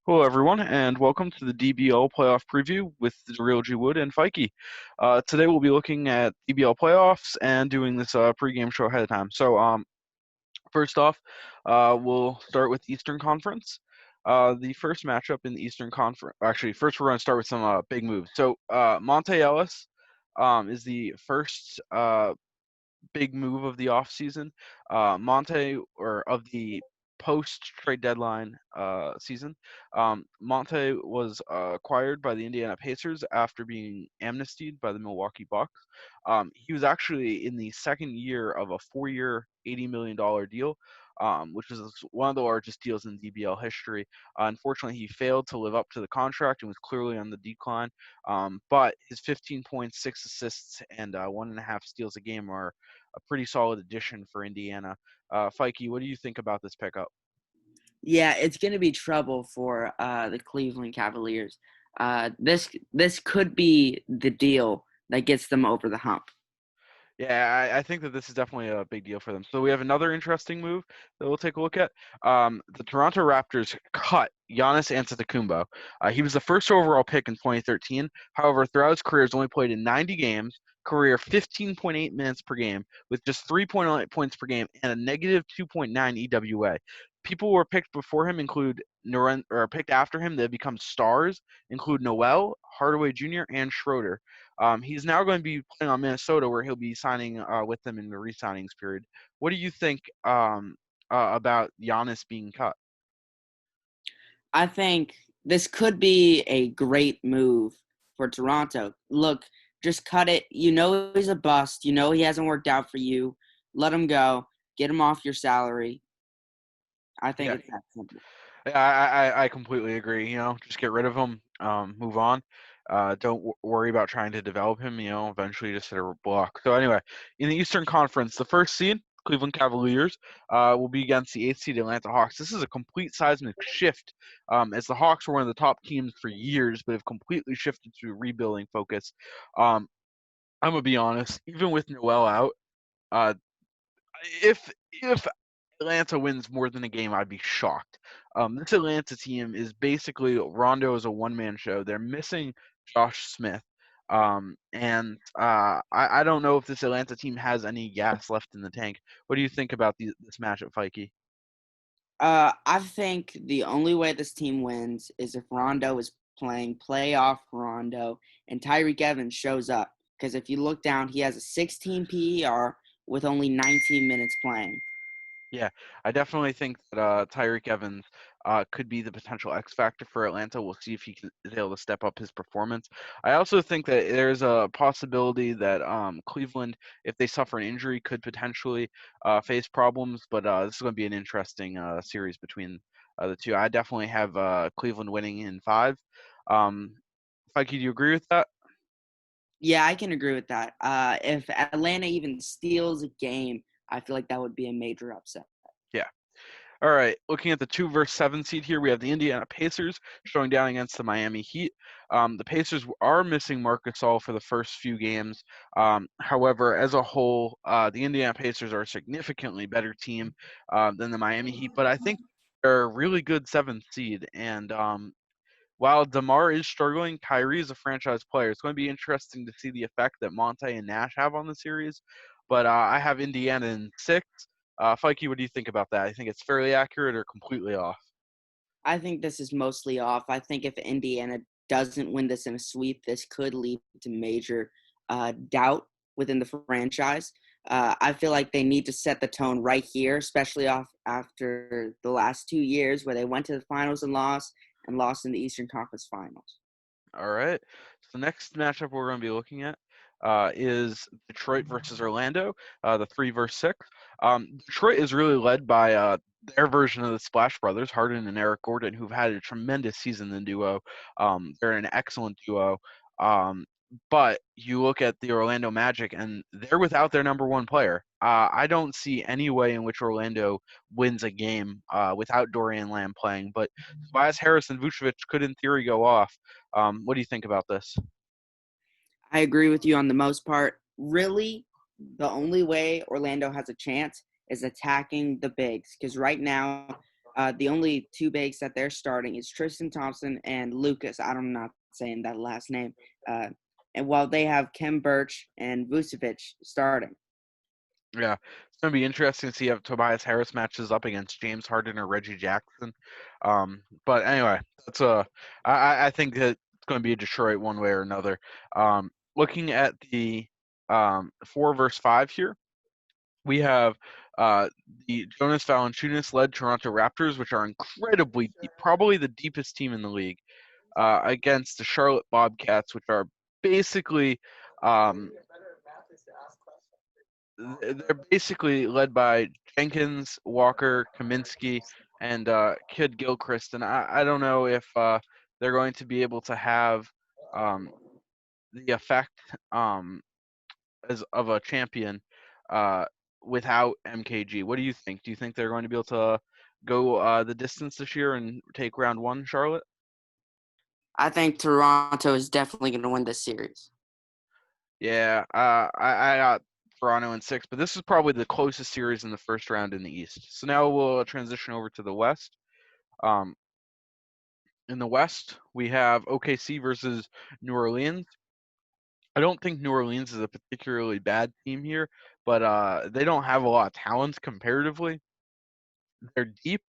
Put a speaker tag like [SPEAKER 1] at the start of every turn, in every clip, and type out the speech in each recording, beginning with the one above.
[SPEAKER 1] Hello, everyone, and welcome to the DBL playoff preview with Therealgwood and JFike. Today we'll be looking at DBL playoffs and doing this pregame show ahead of time. First off, we'll start with Eastern Conference. The first matchup in the Eastern Conference, actually, first we're going to start with some big moves. Monte Ellis is the first big move of the offseason. Monte, or of the post-trade deadline season, Monte was acquired by the Indiana Pacers after being amnestied by the Milwaukee Bucks. He was actually in the second year of a 4-year, $80 million deal, which is one of the largest deals in DBL history. Unfortunately, he failed to live up to the contract and was clearly on the decline. But his 15.6 assists and 1.5 steals a game are a pretty solid addition for Indiana. Fikey, what do you think about this pickup?
[SPEAKER 2] Yeah, it's going to be trouble for the Cleveland Cavaliers. This could be the deal that gets them over the hump.
[SPEAKER 1] Yeah, I think that this is definitely a big deal for them. So we have another interesting move that we'll take a look at. The Toronto Raptors cut Giannis Antetokounmpo. He was the first overall pick in 2013. However, throughout his career, he's only played in 90 games, career 15.8 minutes per game, with just 3.8 points per game and a negative 2.9 EWA. People who were picked before him picked after him that have become stars include Noel, Hardaway Jr., and Schroeder. He's now going to be playing on Minnesota, where he'll be signing with them in the re-signings period. What do you think about Giannis being cut?
[SPEAKER 2] I think this could be a great move for Toronto. Look, just cut it. You know he's a bust. You know he hasn't worked out for you. Let him go. Get him off your salary. I think
[SPEAKER 1] Yeah,
[SPEAKER 2] it's that simple.
[SPEAKER 1] I completely agree. Just get rid of him, move on. Don't worry about trying to develop him. Eventually just hit a block. So anyway, in the Eastern Conference, the first seed, Cleveland Cavaliers, will be against the eighth seed Atlanta Hawks. This is a complete seismic shift, as the Hawks were one of the top teams for years, but have completely shifted to a rebuilding focus. Um, I'm gonna be honest, even with Noel out, uh, if Atlanta wins more than a game, I'd be shocked. This Atlanta team is basically Rondo is a one-man show. They're missing Josh Smith. I don't know if this Atlanta team has any gas left in the tank. What do you think about this matchup, Fikey?
[SPEAKER 2] I think the only way this team wins is if Rondo is playing playoff Rondo and Tyreek Evans shows up. Because if you look down, he has a 16 PER with only 19 minutes playing.
[SPEAKER 1] Yeah, I definitely think that Tyreek Evans could be the potential X factor for Atlanta. We'll see if is able to step up his performance. I also think that there's a possibility that Cleveland, if they suffer an injury, could potentially face problems. But this is going to be an interesting series between the two. I definitely have Cleveland winning in 5. Um, Fikey, do you agree with that?
[SPEAKER 2] Yeah, I can agree with that. If Atlanta even steals a game, I feel like that would be a major upset.
[SPEAKER 1] Yeah. All right, looking at the 2 versus 7 seed here, we have the Indiana Pacers showing down against the Miami Heat. The Pacers are missing Marc Gasol for the first few games. However, as a whole, the Indiana Pacers are a significantly better team than the Miami Heat, but I think they're a really good 7th seed. And while DeMar is struggling, Kyrie is a franchise player. It's going to be interesting to see the effect that Monte and Nash have on the series. But I have Indiana in 6. Fikey, what do you think about that? I think it's fairly accurate or completely off?
[SPEAKER 2] I think this is mostly off. I think if Indiana doesn't win this in a sweep, this could lead to major doubt within the franchise. I feel like they need to set the tone right here, especially off after the last 2 years where they went to the finals and lost in the Eastern Conference Finals.
[SPEAKER 1] All right. So the next matchup we're going to be looking at is Detroit versus Orlando, the 3 versus 6. Detroit is really led by their version of the Splash Brothers, Harden and Eric Gordon, who've had a tremendous season in duo. They're an excellent duo. Um, but you look at the Orlando Magic, and they're without their number one player. I don't see any way in which Orlando wins a game without Dorian Lamb playing. But Tobias Harris and Vucevic could, in theory, go off. What do you think about this?
[SPEAKER 2] I agree with you on the most part. Really, the only way Orlando has a chance is attacking the bigs because right now The only two bigs that they're starting is Tristan Thompson and Lucas. I'm not saying that last name. And while they have Kem Birch and Vucevic starting.
[SPEAKER 1] Yeah, it's gonna be interesting to see if Tobias Harris matches up against James Harden or Reggie Jackson. But anyway, that's I think that it's gonna be a Detroit one way or another. Looking at the 4 versus 5 here, we have uh, the Jonas Valanciunas led Toronto Raptors, which are incredibly deep, probably the deepest team in the league, against the Charlotte Bobcats, which are basically um, they're basically led by Jenkins, Walker, Kaminsky, and Kid Gilchrist. And I don't know if they're going to be able to have um, the effect as of a champion uh, without MKG. What do you think? Do you think they're going to be able to go the distance this year and take round one, Charlotte?
[SPEAKER 2] I think Toronto is definitely going to win this series.
[SPEAKER 1] Yeah, I got Toronto in 6, but this is probably the closest series in the first round in the East. So now we'll transition over to the West. Um, in the West, we have OKC versus New Orleans. I don't think New Orleans is a particularly bad team here, but they don't have a lot of talent comparatively. They're deep,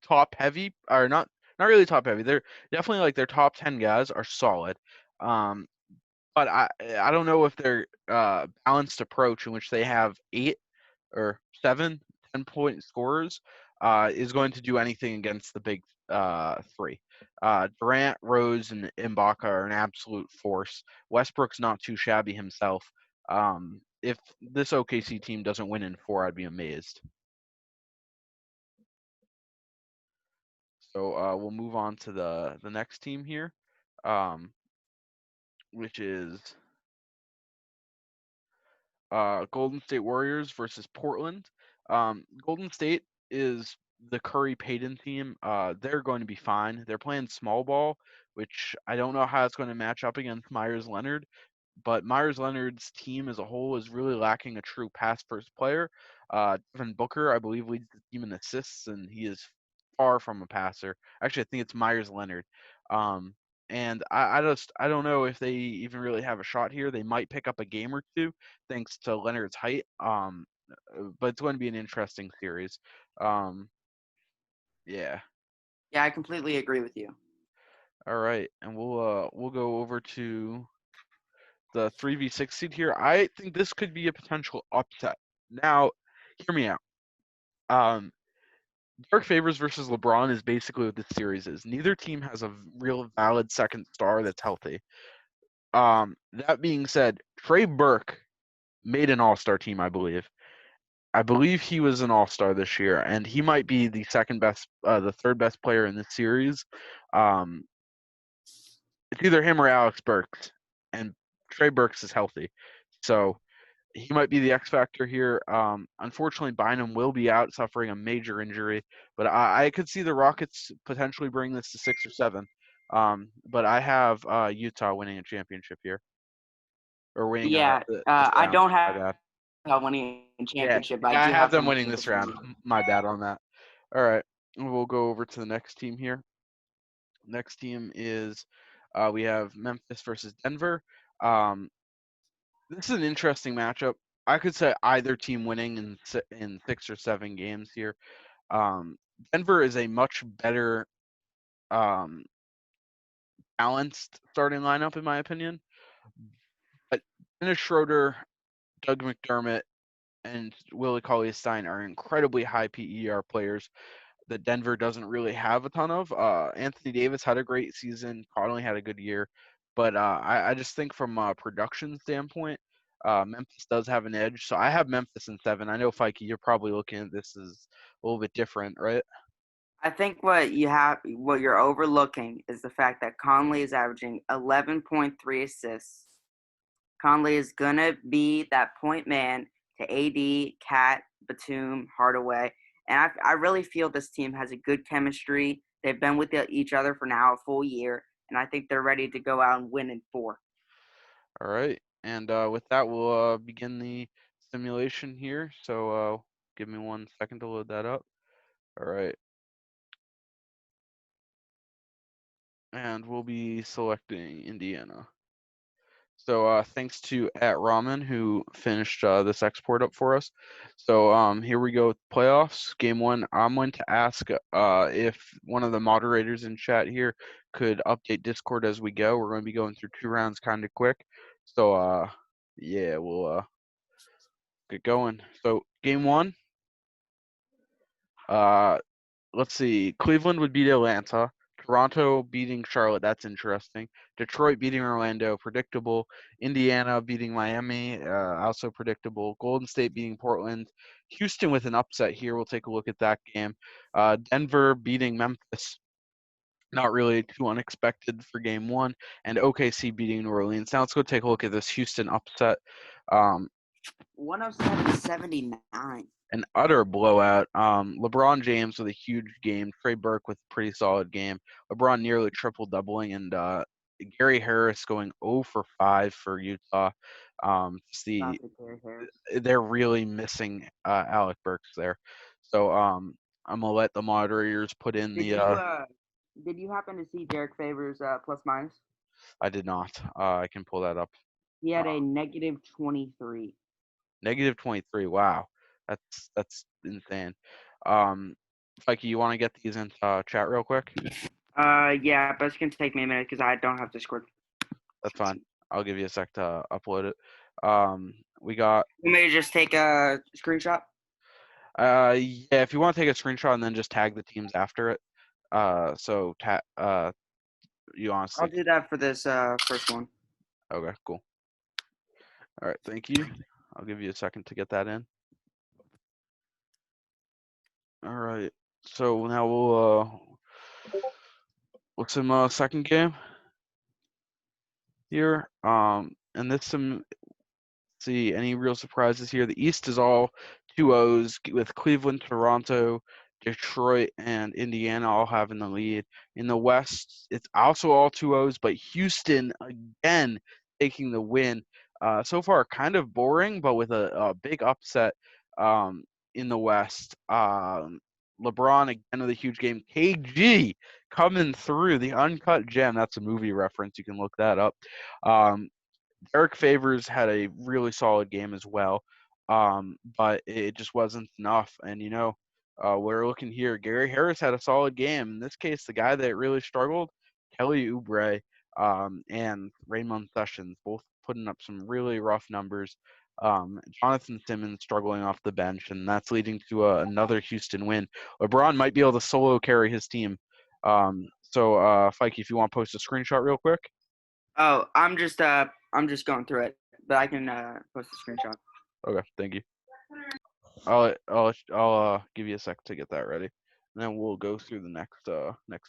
[SPEAKER 1] top heavy, or not really top heavy. They're definitely like their top 10 guys are solid. Um, but I don't know if their balanced approach in which they have 8 or 7 10-point scorers is going to do anything against the big three. Durant, Rose, and Ibaka are an absolute force. Westbrook's not too shabby himself. If this OKC team doesn't win in 4, I'd be amazed. So we'll move on to the next team here, um, which is Golden State Warriors versus Portland. Golden State is the Curry Payton team. They're going to be fine. They're playing small ball, which I don't know how it's going to match up against Myers Leonard. But Myers Leonard's team as a whole is really lacking a true pass first player. Devin Booker, I believe, leads the team in assists, and he is far from a passer. Actually, I think it's Myers Leonard. Um, and I don't know if they even really have a shot here. They might pick up a game or two thanks to Leonard's height. But it's going to be an interesting series. Um, yeah.
[SPEAKER 2] Yeah, I completely agree with you.
[SPEAKER 1] All right, and we'll go over to the 3v6 seed here. I think this could be a potential upset. Now, hear me out. Um, Dark Favors versus LeBron is basically what this series is. Neither team has a real valid second star that's healthy. That being said, Trey Burke made an All-Star team, I believe. I believe he was an All-Star this year, and he might be the the third best player in this series. Um, it's either him or Alex Burks, and Trey Burks is healthy, so he might be the X factor here. Unfortunately, Bynum will be out, suffering a major injury, but I could see the Rockets potentially bring this to 6 or 7. But I have Utah winning a championship here, or winning
[SPEAKER 2] Yeah,
[SPEAKER 1] this
[SPEAKER 2] I
[SPEAKER 1] round.
[SPEAKER 2] don't
[SPEAKER 1] My
[SPEAKER 2] have
[SPEAKER 1] bad.
[SPEAKER 2] winning a
[SPEAKER 1] Yeah,
[SPEAKER 2] championship, but I
[SPEAKER 1] yeah, I
[SPEAKER 2] do
[SPEAKER 1] have
[SPEAKER 2] have
[SPEAKER 1] them
[SPEAKER 2] them
[SPEAKER 1] winning
[SPEAKER 2] winning
[SPEAKER 1] this
[SPEAKER 2] this
[SPEAKER 1] round.
[SPEAKER 2] round.
[SPEAKER 1] My bad on that. All right, we'll go over to the next team here. Next team is we have Memphis versus Denver. Um, this is an interesting matchup. I could say either team winning in 6 or 7 games here. Um, Denver is a much better um, balanced starting lineup, in my opinion. But Dennis Schroeder, Doug McDermott, and Willie Cauley-Stein are incredibly high PER players that Denver doesn't really have a ton of. Anthony Davis had a great season. Conley had a good year. But I just think from a production standpoint, Memphis does have an edge. So I have Memphis in 7. I know, Fikey, you're probably looking at this as a little bit different, right?
[SPEAKER 2] I think what you're overlooking is the fact that Conley is averaging 11.3 assists. Conley is gonna be that point man to AD, Cat, Batum, Hardaway, and I really feel this team has a good chemistry. They've been with each other for now a full year, and I think they're ready to go out and win in 4.
[SPEAKER 1] All right. And with that, we'll begin the simulation here. So give me 1 second to load that up. All right. and we'll be selecting Indiana. So thanks to @Ramen who finished this export up for us. So here we go with playoffs. Game one. I'm going to ask if one of the moderators in chat here could update Discord as we go. We're going to be going through 2 rounds kind of quick. So yeah, we'll get going. So game one. Let's see. Cleveland would beat Atlanta. Toronto beating Charlotte. That's interesting. Detroit beating Orlando. Predictable. Indiana beating Miami. Also predictable. Golden State beating Portland. Houston with an upset here. We'll take a look at that game. Denver beating Memphis. Not really too unexpected for game one. And OKC beating New Orleans. Now let's go take a look at this Houston upset.
[SPEAKER 2] 107-79.
[SPEAKER 1] An utter blowout. LeBron James with a huge game. Trey Burke with a pretty solid game. LeBron nearly triple doubling, and Gary Harris going 0 for 5 for Utah. See, they're really missing Alec Burks there. So I'm gonna let the moderators put in
[SPEAKER 2] Did
[SPEAKER 1] the.
[SPEAKER 2] did you happen to see Derek Favors plus minus?
[SPEAKER 1] I did not. I can pull that up.
[SPEAKER 2] He had a -23.
[SPEAKER 1] Negative 23. Wow, that's insane. Fikey, you want to get these into chat real quick?
[SPEAKER 2] Yeah, but it's gonna take me a minute because I don't have Discord.
[SPEAKER 1] That's fine. I'll give you a sec to upload it. We got.
[SPEAKER 2] You may just take a screenshot.
[SPEAKER 1] Yeah, if you want to take a screenshot and then just tag the teams after it. So you honestly.
[SPEAKER 2] I'll do that for this first one.
[SPEAKER 1] Okay, cool. All right, thank you. I'll give you a second to get that in. All right. So now we'll look some second game here. And this some see any real surprises here. The East is all 2-0s with Cleveland, Toronto, Detroit, and Indiana all having the lead. In the West, it's also all 2-0s, but Houston again taking the win. So far, kind of boring, but with a big upset in the West. LeBron again with a huge game. KG coming through the uncut gem. That's a movie reference. You can look that up. Derek Favors had a really solid game as well, but it just wasn't enough. And we're looking here. Gary Harris had a solid game. In this case, the guy that really struggled, Kelly Oubre, and Raymond Sessions, both putting up some really rough numbers. Jonathan Simmons struggling off the bench, and that's leading to another Houston win. LeBron might be able to solo carry his team. Fikey, if you want to post a screenshot real quick.
[SPEAKER 2] Oh, I'm just going through it, but I can post a screenshot.
[SPEAKER 1] Okay, thank you. I'll give you a sec to get that ready, and then we'll go through the next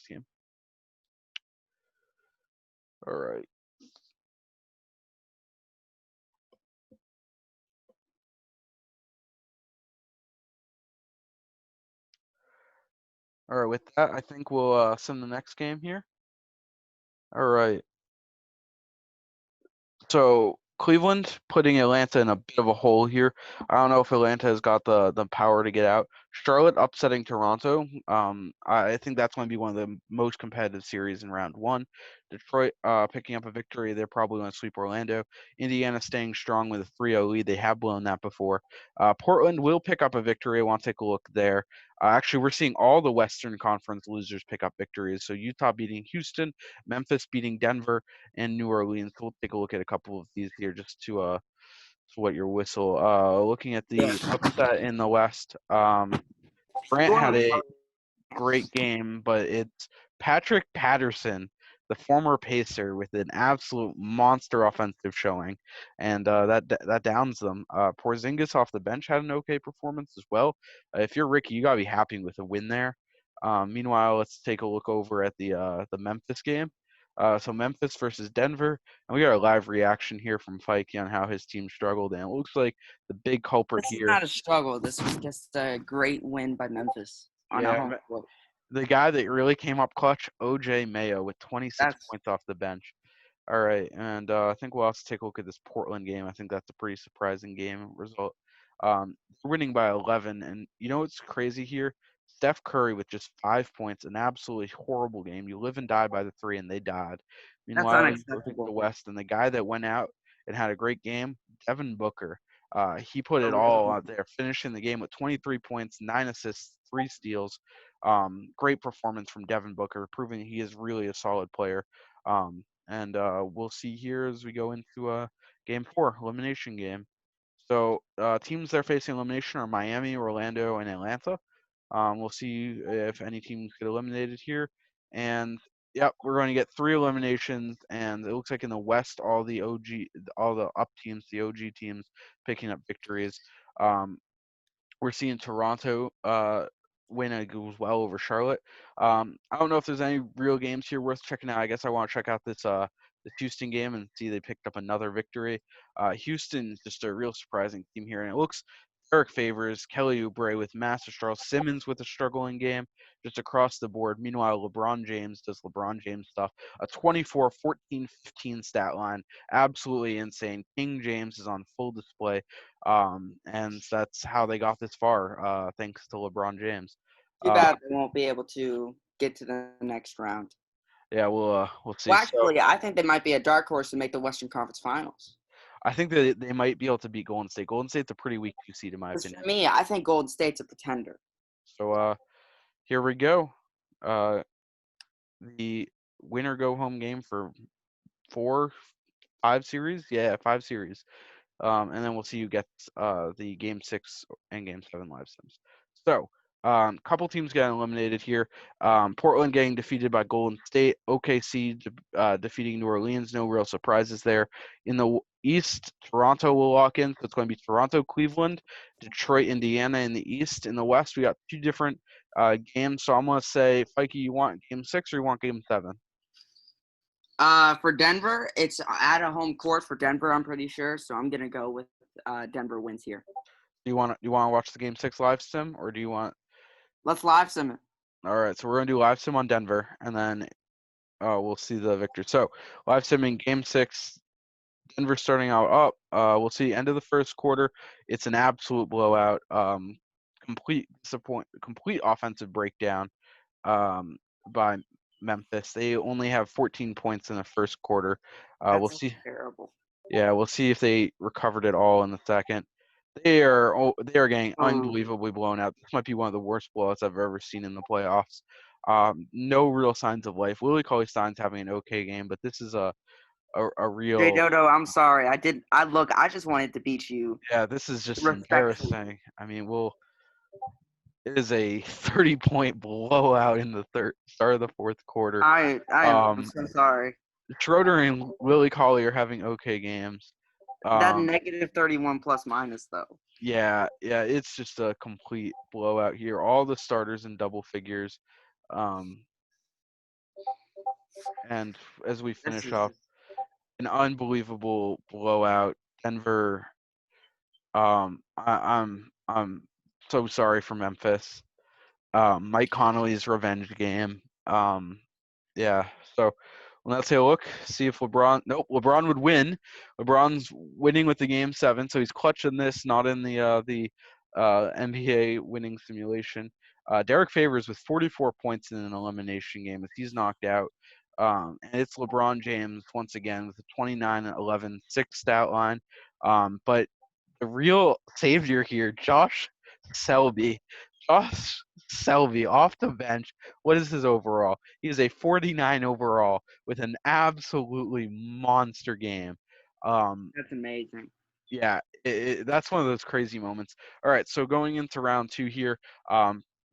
[SPEAKER 1] team. All right. All right. With that, I think we'll send the next game here. All right. So Cleveland putting Atlanta in a bit of a hole here. I don't know if Atlanta has got the power to get out. Charlotte upsetting Toronto. I think that's going to be one of the most competitive series in round one. Detroit picking up a victory. They're probably going to sweep Orlando. Indiana staying strong with a 3-0 lead. They have blown that before. Portland will pick up a victory. I want to take a look there. Actually, we're seeing all the Western Conference losers pick up victories. So Utah beating Houston, Memphis beating Denver, and New Orleans. We'll take a look at a couple of these here just to wet your whistle. Looking at the upset in the West, Grant had a great game, but it's Patrick Patterson, the former Pacer, with an absolute monster offensive showing, and that downs them. Porzingis off the bench had an okay performance as well. If you're Ricky, you gotta be happy with a win there. Meanwhile, let's take a look over at the Memphis game. So Memphis versus Denver, and we got a live reaction here from Fikey on how his team struggled, and it looks like the big culprit
[SPEAKER 2] This is
[SPEAKER 1] here.
[SPEAKER 2] not a struggle. This was just a great win by Memphis on a home court.
[SPEAKER 1] The guy that really came up clutch, OJ Mayo, with 26 points off the bench. All right, and I think we'll also take a look at this Portland game. I think that's a pretty surprising game result. Winning by 11, and you know what's crazy here? Steph Curry with just 5 points, an absolutely horrible game. You live and die by the three, and they died.
[SPEAKER 2] That's
[SPEAKER 1] Meanwhile, you look at the
[SPEAKER 2] unacceptable.
[SPEAKER 1] West, and the guy that went out and had a great game, Devin Booker. He put it
[SPEAKER 2] For
[SPEAKER 1] all
[SPEAKER 2] real.
[SPEAKER 1] out there, finishing the game with 23 points, 9 assists, 3 steals. Great performance from Devin Booker, proving he is really a solid player. And we'll see here as we go into Game 4, Elimination Game. So teams they're facing elimination are Miami, Orlando, and Atlanta. We'll see if any teams get eliminated here. And yep, we're going to get 3 eliminations. And it looks like in the West, all the up teams, the OG teams, picking up victories. Um, we're seeing Toronto win as well over Charlotte. I don't know if there's any real games here worth checking out. I guess I want to check out this Houston game and see they picked up another victory. Houston is just a real surprising team here, and it looks Eric Favors, Kelly Oubre with massive struggles, Simmons with a struggling game, just across the board. Meanwhile, LeBron James does LeBron James stuff. A 24, 14, 15 stat line, absolutely insane. King James is on full display. And that's how they got this far, thanks to LeBron James.
[SPEAKER 2] Too
[SPEAKER 1] Uh,
[SPEAKER 2] bad they won't be able to get to the next round.
[SPEAKER 1] yeah, we'll see.
[SPEAKER 2] Well,
[SPEAKER 1] So
[SPEAKER 2] actually, I think they might be a dark horse to make the Western Conference Finals.
[SPEAKER 1] I think that they might be able to beat Golden State. Golden State's a pretty weak 2 seed in my
[SPEAKER 2] Because for
[SPEAKER 1] opinion.
[SPEAKER 2] me, I think Golden State's a pretender.
[SPEAKER 1] So here we go. Uh, the winner go home game for 5 series. Yeah, 5 series. And then we'll see who gets the Game 6 and Game 7 live sims. So, couple teams getting eliminated here. Portland getting defeated by Golden State. OKC defeating New Orleans. No real surprises there. In the East, Toronto will lock in. So it's going to be Toronto, Cleveland, Detroit, Indiana in the East. In the West, we got 2 different games. So I'm going to say, Fikey, you want Game 6 or you want Game 7?
[SPEAKER 2] For Denver, it's at a home court for Denver, I'm pretty sure. So I'm going to go with Denver wins here.
[SPEAKER 1] Do you want to watch the Game 6 live sim, or do you want?
[SPEAKER 2] Let's live sim it.
[SPEAKER 1] All right, so we're gonna do live sim on Denver, and then we'll see the victor. So live sim in Game 6, Denver starting out up. We'll see end of the first quarter. It's an absolute blowout. Complete offensive breakdown by Memphis. They only have 14 points in the first quarter. We'll
[SPEAKER 2] That's
[SPEAKER 1] see.
[SPEAKER 2] terrible.
[SPEAKER 1] Yeah, we'll see if they recovered it all in the second. They are getting
[SPEAKER 2] Ooh.
[SPEAKER 1] unbelievably blown out. This might be one of the worst blowouts I've ever seen in the playoffs. No real signs of life. Willie Cauley-Stein's having an okay game, but this is a
[SPEAKER 2] Jay
[SPEAKER 1] real
[SPEAKER 2] Dodo, I'm sorry. I just wanted to beat you
[SPEAKER 1] this is just
[SPEAKER 2] respectfully.
[SPEAKER 1] embarrassing. I mean, it is a 30-point blowout in the start of the fourth quarter.
[SPEAKER 2] I am
[SPEAKER 1] Um,
[SPEAKER 2] so sorry.
[SPEAKER 1] Schroeder and Willie Cauley are having okay games.
[SPEAKER 2] That
[SPEAKER 1] Um,
[SPEAKER 2] negative 31 plus minus though.
[SPEAKER 1] Yeah, it's just a complete blowout here. All the starters in double figures. Um, and as we
[SPEAKER 2] This
[SPEAKER 1] finish
[SPEAKER 2] is
[SPEAKER 1] off, an unbelievable blowout. Denver. I'm so sorry for Memphis. Mike Conley's revenge game. Yeah. So let's take a look. See if LeBron. Nope. LeBron would win. LeBron's winning with the Game 7, so he's clutching this, not in the NBA winning simulation. Derek Favors with 44 points in an elimination game as he's knocked out. And it's LeBron James once again with a 29-11 6 stat line. But the real savior here, Selby. Josh Selby off the bench. What is his overall? He is a 49 overall with an absolutely monster game.
[SPEAKER 2] that's amazing.
[SPEAKER 1] Yeah, that's one of those crazy moments. All right, so going into round 2 here,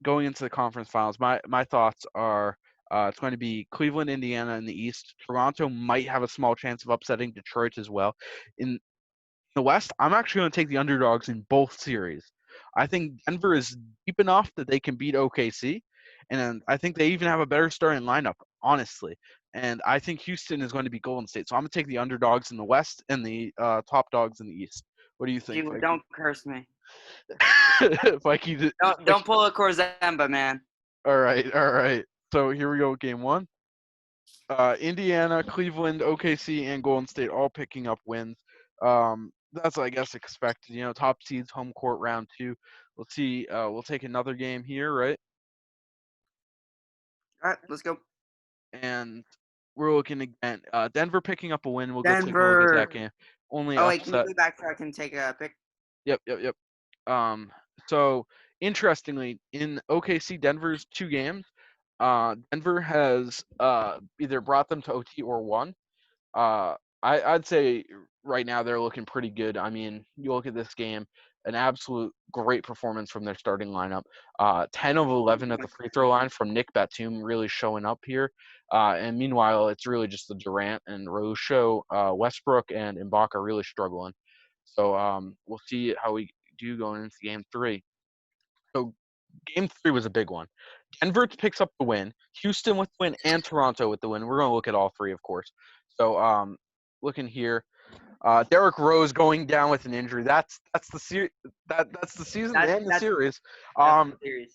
[SPEAKER 1] going into the conference finals, my thoughts are it's going to be Cleveland, Indiana in the East. Toronto might have a small chance of upsetting Detroit as well. In the West, I'm actually going to take the underdogs in both series. I think Denver is deep enough that they can beat OKC, and I think they even have a better starting lineup, honestly. And I think Houston is going to be Golden State. So I'm going to take the underdogs in the West and the top dogs in the East. What do you think,
[SPEAKER 2] Gee,
[SPEAKER 1] Mikey?
[SPEAKER 2] don't curse me.
[SPEAKER 1] Mikey,
[SPEAKER 2] Don't pull a Corzemba, man.
[SPEAKER 1] all right, all right. So here we go, game 1. Indiana, Cleveland, OKC, and Golden State all picking up wins. That's I guess expected. Top seeds, home court, round 2. We'll see. We'll take another game here, right?
[SPEAKER 2] All right, let's go.
[SPEAKER 1] And we're looking again. Denver picking up a win. We'll go take a look at that
[SPEAKER 2] Denver.
[SPEAKER 1] game. Only
[SPEAKER 2] Oh wait, can you
[SPEAKER 1] upset.
[SPEAKER 2] go back so I can take a pick?
[SPEAKER 1] Yep. So interestingly, in OKC Denver's 2 games, Denver has either brought them to OT or won. Uh, I'd say right now they're looking pretty good. I mean, you look at this game, an absolute great performance from their starting lineup. 10 of 11 at the free throw line from Nick Batum really showing up here. And meanwhile, it's really just the Durant and Rose show. Westbrook and Ibaka really struggling. So we'll see how we do going into game 3. So game 3 was a big one. Denver picks up the win, Houston with the win, and Toronto with the win. We're going to look at all 3, of course. So looking here, Derrick Rose going down with an injury. That's that's the season
[SPEAKER 2] That's
[SPEAKER 1] and the
[SPEAKER 2] that's
[SPEAKER 1] series.
[SPEAKER 2] that's the
[SPEAKER 1] Um,
[SPEAKER 2] series.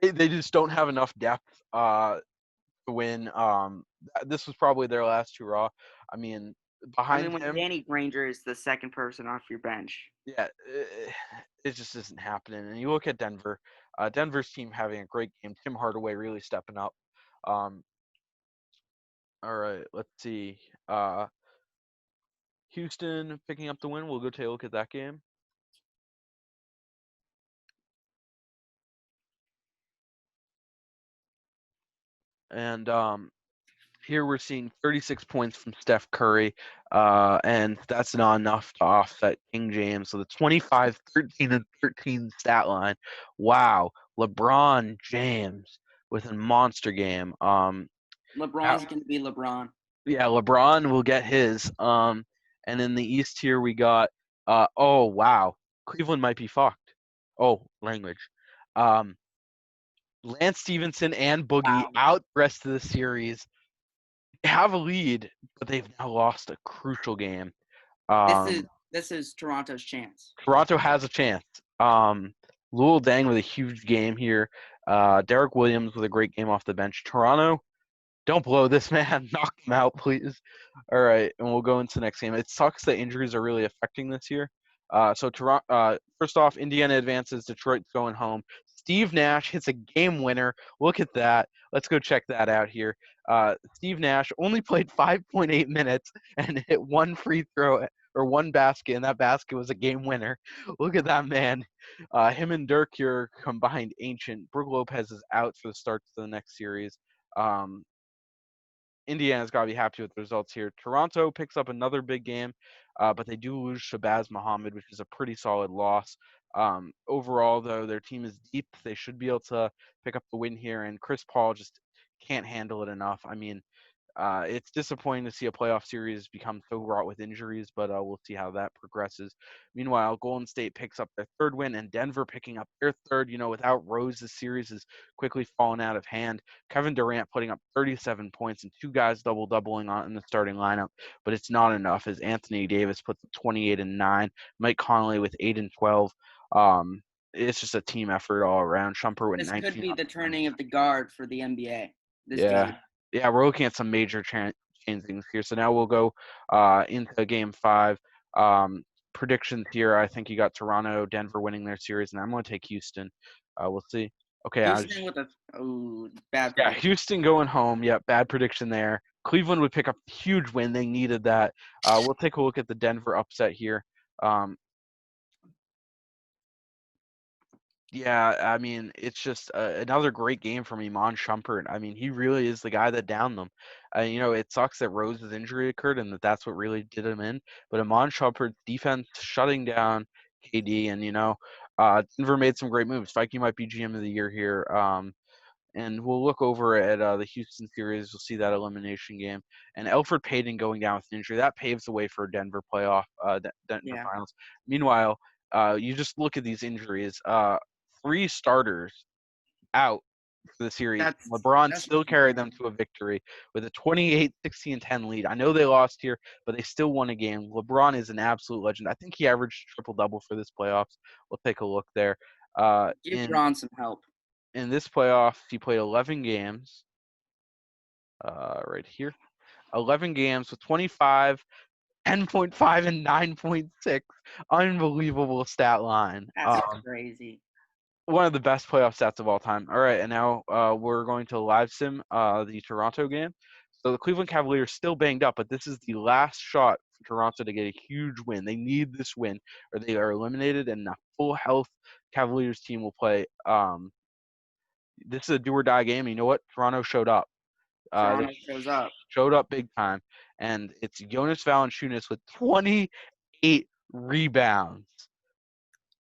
[SPEAKER 1] they just don't have enough depth to win. This was probably their last hurrah. I mean,
[SPEAKER 2] I
[SPEAKER 1] behind
[SPEAKER 2] mean, when
[SPEAKER 1] him,
[SPEAKER 2] Danny Granger is the second person off your bench.
[SPEAKER 1] yeah, it just isn't happening. And you look at Denver. Denver's team having a great game. Tim Hardaway really stepping up. Um, all right, let's see. Houston picking up the win. We'll go take a look at that game. And here we're seeing 36 points from Steph Curry, and that's not enough to offset King James. So the 25, 13, and 13 stat line. Wow, LeBron James with a monster game.
[SPEAKER 2] LeBron's going to be LeBron.
[SPEAKER 1] Yeah, LeBron will get his. And in the East here we got. Oh wow, Cleveland might be fucked. Oh, language. Um, Lance Stevenson and Boogie
[SPEAKER 2] Wow.
[SPEAKER 1] out the rest of the series. They have a lead, but they've now lost a crucial game.
[SPEAKER 2] This is
[SPEAKER 1] Um,
[SPEAKER 2] this is Toronto's chance.
[SPEAKER 1] Toronto has a chance. Lul Deng with a huge game here. Derek Williams with a great game off the bench. Toronto, don't blow this man. Knock him out, please. All right, and we'll go into the next game. It sucks that injuries are really affecting this year. So Toronto, first off, Indiana advances. Detroit's going home. Steve Nash hits a game winner. Look at that. Let's go check that out here. Steve Nash only played 5.8 minutes and hit one free throw or one basket, and that basket was a game winner. Look at that man. Him and Dirk here combined ancient. Brook Lopez is out for the start to the next series. Um, Indiana's got to be happy with the results here. Toronto picks up another big game, but they do lose Shabazz Muhammad, which is a pretty solid loss. Overall, though, their team is deep. They should be able to pick up the win here, and Chris Paul just can't handle it enough. I mean, it's disappointing to see a playoff series become so wrought with injuries, but we'll see how that progresses. Meanwhile, Golden State picks up their third win, and Denver picking up their third. You know, without Rose, the series is quickly fallen out of hand. Kevin Durant putting up 37 points and 2 guys double-doubling on in the starting lineup, but it's not enough as Anthony Davis puts up 28 and 9, Mike Conley with 8 and 12. It's just a team effort all around. Shumpert with
[SPEAKER 2] This could
[SPEAKER 1] 19
[SPEAKER 2] be
[SPEAKER 1] on
[SPEAKER 2] the
[SPEAKER 1] the bench.
[SPEAKER 2] turning of the guard for the NBA. This
[SPEAKER 1] Yeah.
[SPEAKER 2] game.
[SPEAKER 1] Yeah, we're looking at some major changings here. So now we'll go into game 5. Predictions here. I think you got Toronto, Denver winning their series, and I'm going to take Houston. We'll see. Okay,
[SPEAKER 2] Houston with a bad
[SPEAKER 1] yeah,
[SPEAKER 2] prediction.
[SPEAKER 1] Houston going home. Yeah, bad prediction there. Cleveland would pick up a huge win. They needed that. We'll take a look at the Denver upset here. Um, Yeah, I mean, it's just another great game from Iman Shumpert. I mean, he really is the guy that downed them. You know, it sucks that Rose's injury occurred and that's what really did him in. But Iman Shumpert's defense shutting down KD, and Denver made some great moves. Vikey might be GM of the year here. And we'll look over at the Houston series. We'll see that elimination game. And Elfrid Payton going down with an injury. That paves the way for a Denver playoff, Denver
[SPEAKER 2] Yeah,
[SPEAKER 1] finals. Meanwhile, you just look at these injuries. 3 starters out for the series. LeBron
[SPEAKER 2] that's
[SPEAKER 1] still
[SPEAKER 2] pretty
[SPEAKER 1] carried them
[SPEAKER 2] bad.
[SPEAKER 1] to a victory with a 28, 16, and 10 lead. I know they lost here, but they still won a game. LeBron is an absolute legend. I think he averaged triple-double for this playoffs. We'll take a look there.
[SPEAKER 2] Give
[SPEAKER 1] In
[SPEAKER 2] Bron some help.
[SPEAKER 1] in this playoff, he played 11 games. Right here, 11 games with 25, 10.5, and 9.6. Unbelievable stat line.
[SPEAKER 2] That's crazy.
[SPEAKER 1] one of the best playoff stats of all time. All right, and now we're going to live sim the Toronto game. So the Cleveland Cavaliers still banged up, but this is the last shot for Toronto to get a huge win. They need this win, or they are eliminated, and a full health Cavaliers team will play. This is a do or die game. You know what? Toronto showed up. They
[SPEAKER 2] Toronto shows up.
[SPEAKER 1] showed up big time, and it's Jonas Valanciunas with 28 rebounds.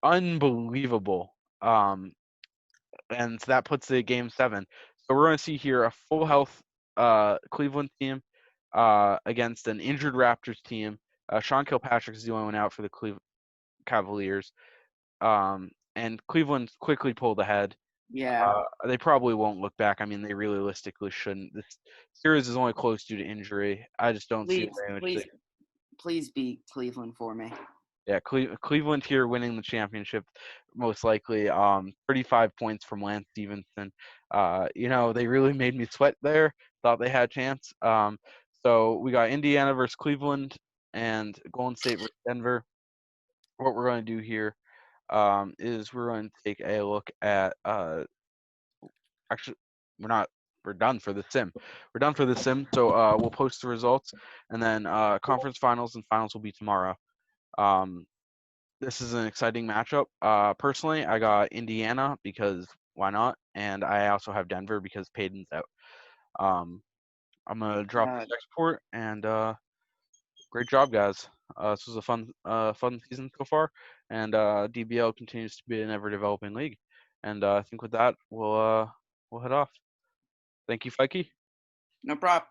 [SPEAKER 1] Unbelievable. And that puts it at game 7. So we're going to see here a full health Cleveland team against an injured Raptors team. Sean Kilpatrick is the only one out for the Cleveland Cavaliers. And Cleveland quickly pulled ahead.
[SPEAKER 2] Yeah.
[SPEAKER 1] They probably won't look back. I mean, they realistically shouldn't. This series is only close due to injury. I just don't see a
[SPEAKER 2] Please,
[SPEAKER 1] way in which
[SPEAKER 2] please, please beat Cleveland for me.
[SPEAKER 1] yeah, Cleveland here winning the championship, most likely. 35 points from Lance Stevenson. They really made me sweat there. Thought they had a chance. So we got Indiana versus Cleveland and Golden State versus Denver. What we're going to do here is we're going to take a look at. Actually, we're not. We're done for the sim. We're done for the sim. So we'll post the results, and then conference finals and finals will be tomorrow. Um, this is an exciting matchup. Personally, I got Indiana because why not? And I also have Denver because Payton's out. I'm gonna drop
[SPEAKER 2] Uh,
[SPEAKER 1] this export and great job, guys. This was a fun season so far, and DBL continues to be an ever-developing league. And I think with that, we'll head off. Thank you, Fikey.
[SPEAKER 2] no problem.